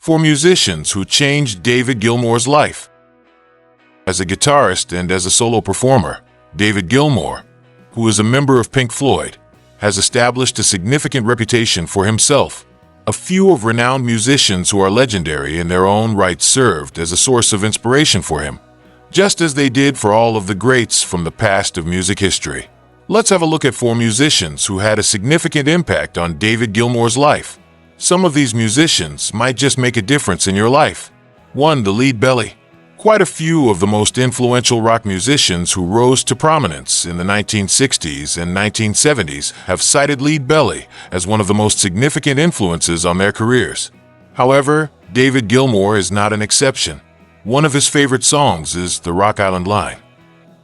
4 musicians who changed David Gilmour's life. As a guitarist and as a solo performer, David Gilmour, who is a member of Pink Floyd, has established a significant reputation for himself. A few of renowned musicians who are legendary in their own right served as a source of inspiration for him, just as they did for all of the greats from the past of music history. Let's have a look at 4 musicians who had a significant impact on David Gilmour's life. Some of these musicians might just make a difference in your life. 1. The lead belly. Quite a few of the most influential rock musicians who rose to prominence in the 1960s and 1970s have cited lead belly as one of the most significant influences on their careers. However, David Gilmour is not an exception. One of his favorite songs is the Rock Island Line.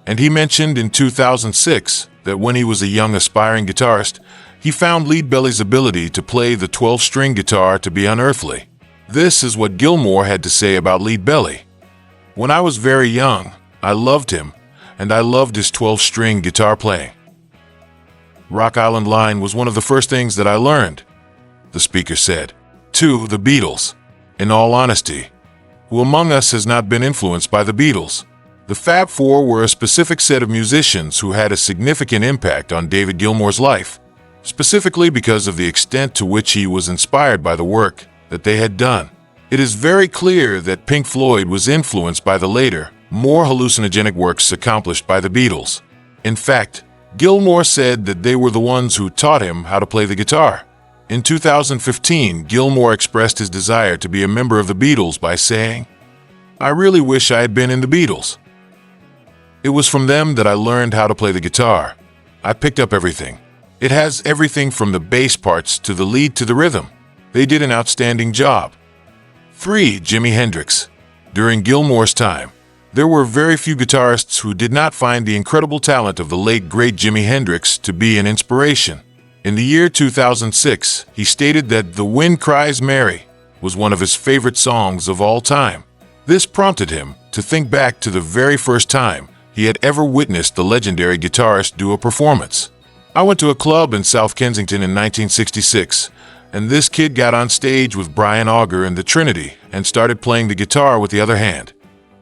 And he mentioned in 2006 that when he was a young aspiring guitarist, he found lead belly's ability to play the 12-string guitar to be unearthly. This is what Gilmour had to say about lead belly. When I was very young, I loved him, and I loved his 12-string guitar playing. Rock Island Line was one of the first things that I learned, the speaker said. 2. The Beatles. In all honesty, who among us has not been influenced by the Beatles? The Fab Four were a specific set of musicians who had a significant impact on David Gilmour's life, specifically because of the extent to which he was inspired by the work that they had done. It is very clear that Pink Floyd was influenced by the later, more hallucinogenic works accomplished by the Beatles. In fact, Gilmour said that they were the ones who taught him how to play the guitar. In 2015, Gilmour expressed his desire to be a member of the Beatles by saying, "I really wish I had been in the Beatles. It was from them that I learned how to play the guitar. I picked up everything. It has everything from the bass parts to the lead to the rhythm. They did an outstanding job." 3. Jimi Hendrix. During Gilmour's time, there were very few guitarists who did not find the incredible talent of the late great Jimi Hendrix to be an inspiration. In the year 2006, he stated that "The Wind Cries Mary" was one of his favorite songs of all time. This prompted him to think back to the very first time he had ever witnessed the legendary guitarist do a performance. "I went to a club in South Kensington in 1966, and this kid got on stage with Brian Auger and the Trinity and started playing the guitar with the other hand,"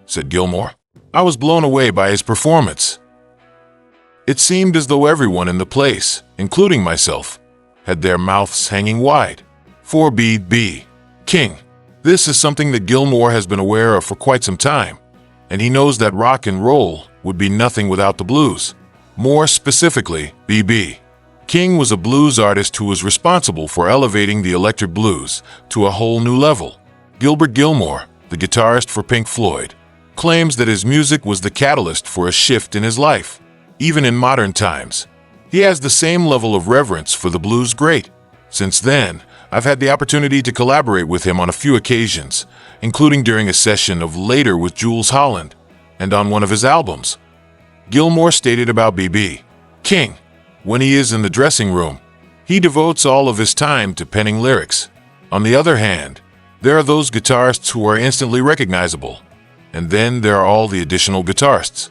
said Gilmour. "I was blown away by his performance. It seemed as though everyone in the place, including myself, had their mouths hanging wide." 4. B.B. King. This is something that Gilmour has been aware of for quite some time, and he knows that rock and roll would be nothing without the blues. More specifically, B.B. King was a blues artist who was responsible for elevating the electric blues to a whole new level. Gilbert Gilmour, the guitarist for Pink Floyd, claims that his music was the catalyst for a shift in his life. Even in modern times, he has the same level of reverence for the blues great. Since then, I've had the opportunity to collaborate with him on a few occasions, including during a session of Later with Jules Holland, and on one of his albums. Gilmour stated about B.B. King, "When he is in the dressing room, he devotes all of his time to penning lyrics. On the other hand, there are those guitarists who are instantly recognizable, and then there are all the additional guitarists.